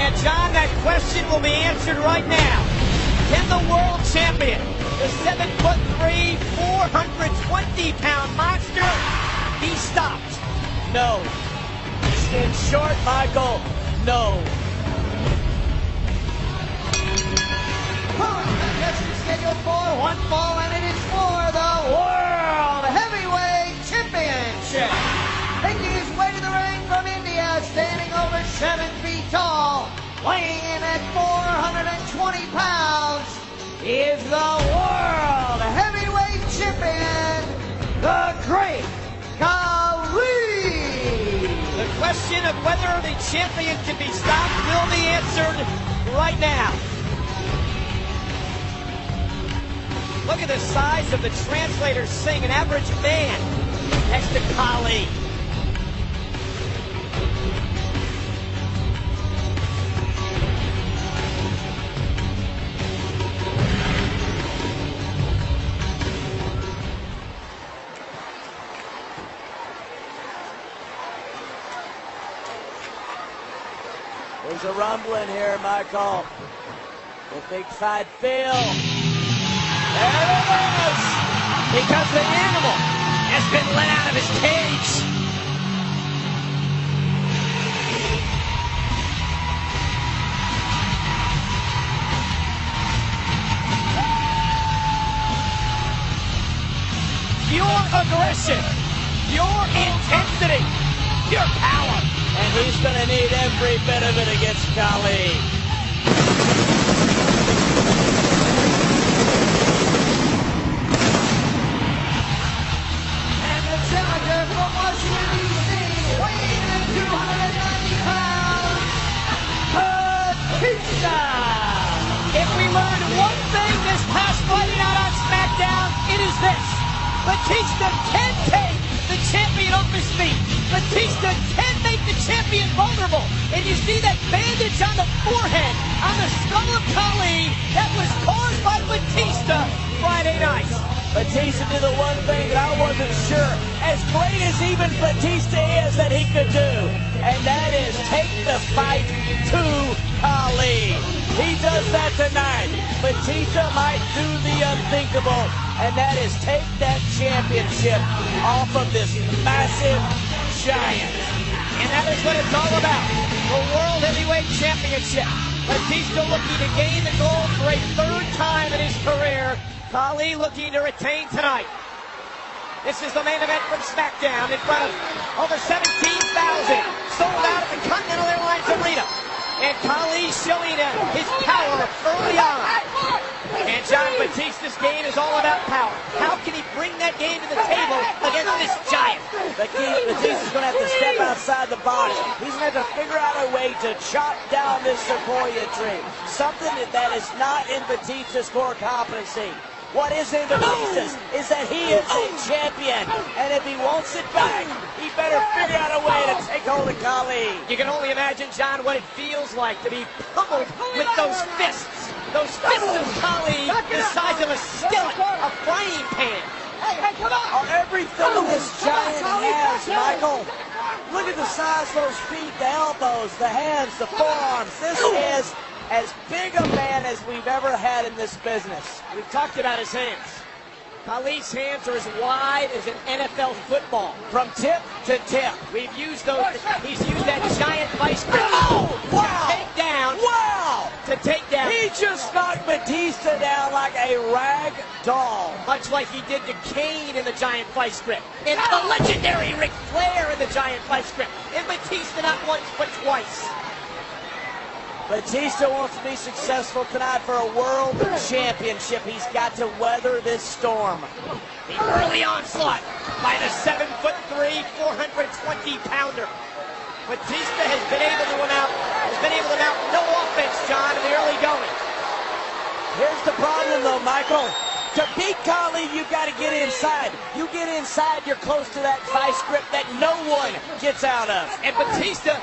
And John, that question will be answered right now. Can the world champion, the 7'3", 420-pound monster, be stopped? No. In short, Michael, no. Contest is scheduled for one fall, and it is for the World Heavyweight Championship. Making his way to the ring from India, standing over 7 feet tall, weighing in at 420 pounds, is the World Heavyweight Champion, the Great Khali. The question of whether the champion can be stopped will be answered right now. Look at the size of the translator saying an average man next to Khali. There's a rumbling here, Michael. The big fight feel. There it is! Because the animal has been let out of his cage. Pure aggression, pure intensity, pure power. And he's going to need every bit of it against Khali. And the challenger from Washington, D.C., weighing in at 290 pounds, Batista. If we learned one thing this past Friday night on SmackDown, it is this. Batista can take the champion off his feet. Batista can make the champion vulnerable. And you see that bandage on the forehead, on the skull of Khali, that was caused by Batista Friday night. Batista did the one thing that I wasn't sure, as great as even Batista is, that he could do. And that is take the fight to Khali. He does that tonight. Batista might do the unthinkable, and that is take that championship off of this massive giant. And that is what it's all about. The World Heavyweight Championship. Batista looking to gain the gold for a third time in his career. Khali looking to retain tonight. This is the main event from SmackDown in front of over 17,000. Sold out at the Continental Airlines Arena. And Khali showing his power early on. And John, Batista's game is all about power. How can he bring that game to the table against this giant? Batista's going to have to step outside the box. He's going to have to figure out a way to chop down this sequoia tree. Something that is not in Batista's core competency. What is in Batista's is that he is a champion. And if he wants it back, he better figure out a way to take hold of Khali. You can only imagine, John, what it feels like to be pummeled with those fists. Those fists of Khali the size of a skillet, a frying pan. Hey, come on! Are everything this giant has, Michael. Look at the size of those feet, the elbows, the hands, the forearms. This is as big a man as we've ever had in this business. We've talked about his hands. Khali's hands are as wide as an NFL football. From tip to tip. We've used those. He's used that giant vice grip. Oh, wow! To take down. Wow! To take down. He just knocked Batista down like a rag doll. Much like he did to Kane in the giant vice grip. And the legendary Ric Flair in the giant vice grip. And Batista not once but twice. Batista wants to be successful tonight for a world championship. He's got to weather this storm. The early onslaught by the 7'3", 420-pounder. Batista has been able to mount no offense, John, in the early going. Here's the problem, though, Michael. To beat Khali, you've got to get inside. You get inside, you're close to that vice grip that no one gets out of. And Batista,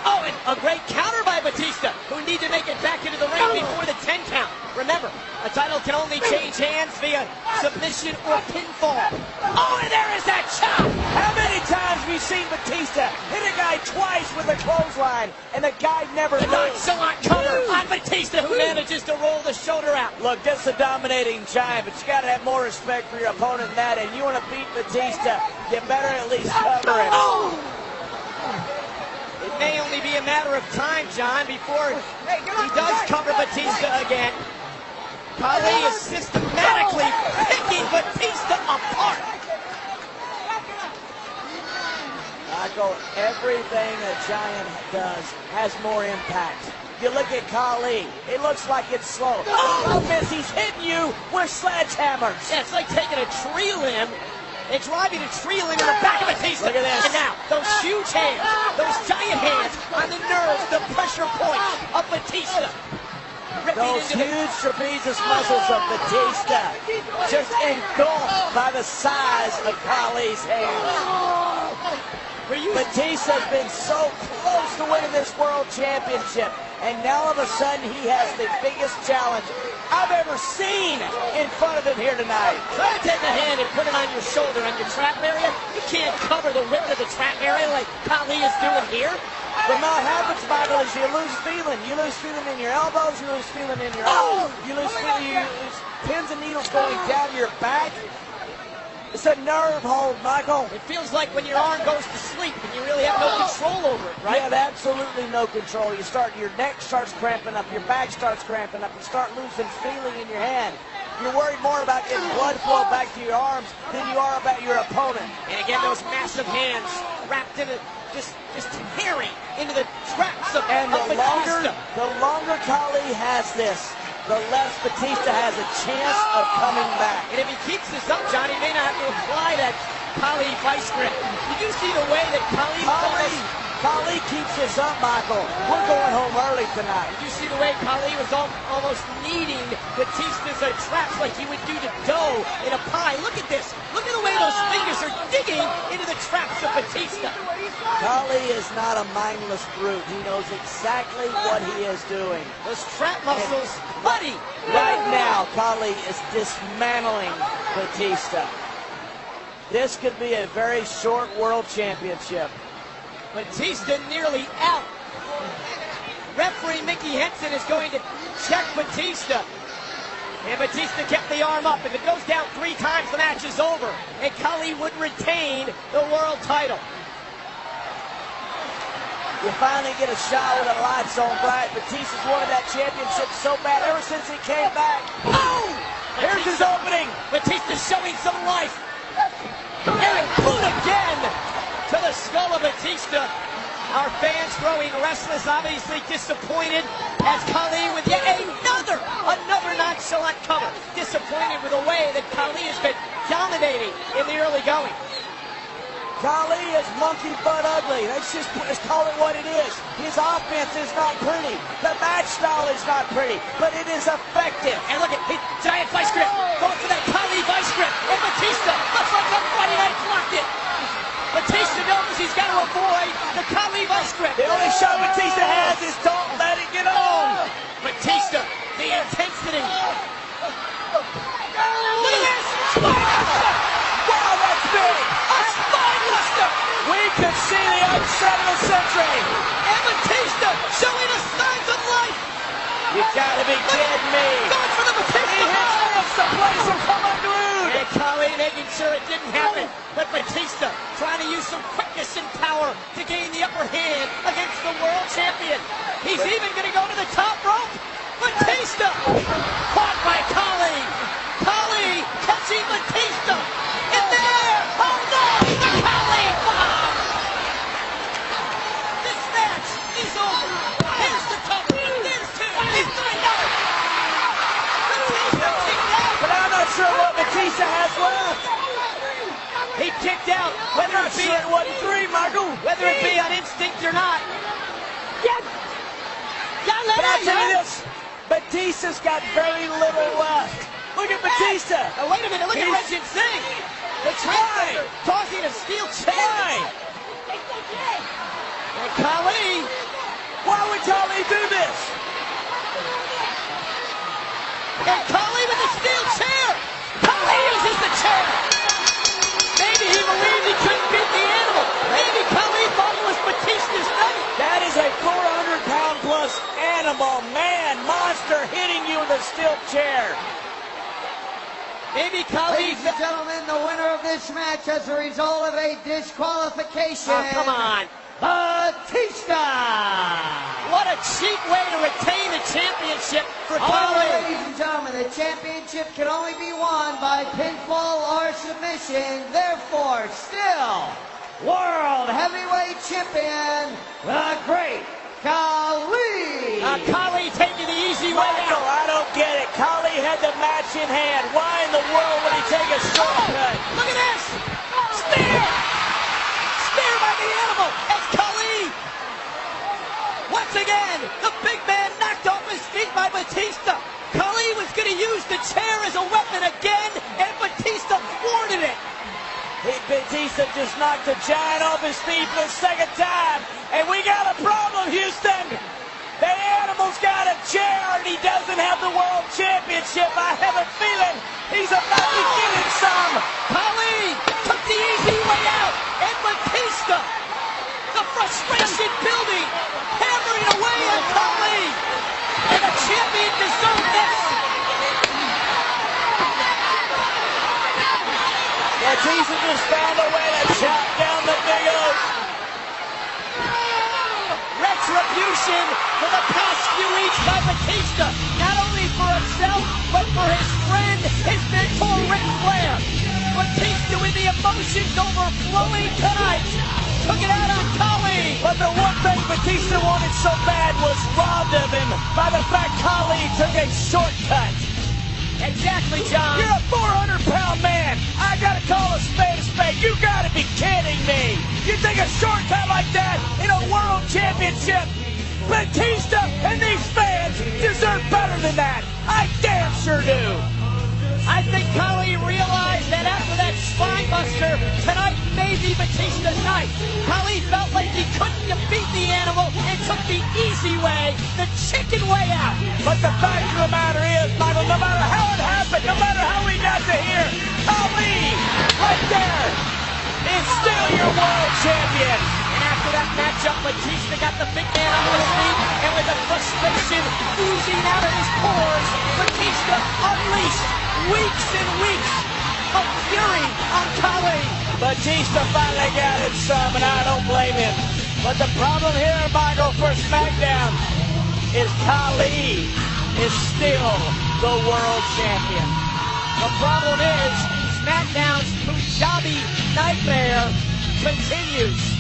oh, and a great counter by Batista, who need to make it back into the ring before the 10 count. Remember, a title can only change hands via submission or pinfall. Oh, and there is that chop! How many times have we seen Batista hit a guy guy twice with a clothesline, and the guy never The moves. nonchalant cover on Batista, who manages to roll the shoulder out. Look, this is a dominating giant, but you got to have more respect for your opponent than that. And you want to beat Batista, you better at least cover him. It may only be a matter of time, John, before he does cover Batista again. Khali is systematically picking Batista apart. Michael, everything a giant does has more impact. You look at Khali, it looks like it's slow. The problem is he's hitting you with sledgehammers. Yeah, it's like taking a tree limb and driving a tree limb in the back of Batista. Look at this. And now, those huge hands, those giant hands on the nerves, the pressure point of Batista. Those huge trapezius muscles of Batista just engulfed by the size of Khali's hands. Batista's been so close to winning this world championship, and now all of a sudden he has the biggest challenge I've ever seen in front of him here tonight. Try to take a hand and put it on your shoulder, on your trap area. You can't cover the width of the trap area like Khali is doing here. But what happens, Michael, is you lose feeling. You lose feeling in your elbows, you lose feeling in your arms, you lose feeling, you lose pins and needles going down your back. It's a nerve hold, Michael. It feels like when your arm goes to sleep and you really have no control over it, right? You have absolutely no control. Your neck starts cramping up, your back starts cramping up, you start losing feeling in your hand. You're worried more about getting blood flow back to your arms than you are about your opponent. And again, those massive hands wrapped in just tearing into the traps of Batista. The longer Khali has this, the less Batista has a chance of coming back. And if he keeps this up, John, he may not have to apply that Khali vice grip. Did you see the way that Khali keeps this up, Michael. We're going home early tonight. Did you see the way Khali was almost kneading Batista's traps like he would do to dough in a pie? Look at this. Look at the way those fingers are digging into the traps of Batista. Khali is not a mindless brute. He knows exactly what he is doing. Those trap muscles, buddy. Right now, Khali is dismantling Batista. This could be a very short world championship. Batista nearly out. Referee Mickey Henson is going to check Batista. And Batista kept the arm up. If it goes down 3 times, the match is over. And Khali would retain the world title. You finally get a shot with the lights on bright. Batista's wanted that championship so bad ever since he came back. Oh! Here's his opening. Batista's showing some life. And a boot again to the skull of Batista. Our fans growing restless, obviously disappointed as Khali with yet another nonchalant cover. Disappointed with the way that Khali has been dominating in the early going. Khali is monkey butt ugly. Let's call it what it is. His offense is not pretty. The match style is not pretty, but it is effective. And look at his giant vice grip. Going for that Khali vice grip. And Batista looks like on Friday night blocked it. Batista knows he's got to avoid the Khali vice grip. The only shot Batista has is don't let it get on. Batista, the intensity. Look at this. Spinebuster. Wow, that's big. A spinebuster. We could see the upset of the century. And Batista showing us signs of life. You gotta be kidding me. Going for the Batista. He hits the place will come unglued. And Khali making sure it didn't happen. But Batista trying to use some quickness and power to gain the upper hand against the world champion. He's even going to go to the top rope. Batista caught by Khali. Khali catching Batista. And there, oh no, the Khali bomb. This match is over. Here's the cover. There's 2. He's 3. Batista kicked out. But I'm not sure what Batista has left. He kicked out, whether it be it wasn't 3, Michael. Whether it be on instinct or not. But I'll tell you this, Batista's got very little left. Look at Batista. Now wait a minute, look at Regent Singh. The trainer tossing a steel chair. And Khali. Why would Khali do this? And Khali with the steel chair. Khali uses the chair. Maybe he believed he couldn't beat the animal. Maybe Khali thought it was Batista animal, man, monster hitting you with a steel chair. Maybe Khali. Ladies and gentlemen, the winner of this match as a result of a disqualification. Oh, come on. Batista! What a cheap way to retain the championship for All right, Khali. ladies and gentlemen, the championship can only be won by pinfall or submission. Therefore, still, World Heavyweight Champion, the Great Khali! Khali taking the easy way Michael, out. I don't get it. Khali had the match in hand. Why in the world would he take a shortcut? Look at this. Spear. Spear by the animal. It's Khali. Once again, the big man knocked off his feet by Batista. Khali was going to use the chair as a weapon again, and Batista thwarted it. Batista just knocked the giant off his feet for the second time. And we got a problem, Houston. The animal's got a chair and he doesn't have the world championship. I have a feeling he's about to give him some. Khali took the easy way out, and Batista, the frustration building, hammering away on Khali. And the champion deserved this. Batista just found a way to chop down the Big Oak. Retribution for the past few weeks by Batista, not only for himself, but for his friend, his mentor, Ric Flair. Batista with the emotions overflowing tonight, took it out on Khali. But the one thing Batista wanted so bad was robbed of him by the fact Khali took a shortcut. Exactly, John. You're a 400-pound man. I gotta call a spade a spade. You gotta be kidding me. You take a shortcut like that in a world championship? Batista and these fans deserve better than that. I damn sure do. I think Khali realized that after that spine buster, tonight may be Batista's night. Khali felt like he couldn't defeat the animal and took the easy way, the chicken way out. But the fact of the matter is, Michael, no matter how it happened, no matter how we got to here, Khali, right there, is still your world champion. And after that matchup, Batista got the big man on his feet, and with the frustration oozing out of his pores, Batista unleashed weeks and weeks of fury on Khali. Batista finally got it some, and I don't blame him. But the problem here, Michael, for SmackDown is Khali is still the world champion. The problem is SmackDown's Punjabi nightmare continues.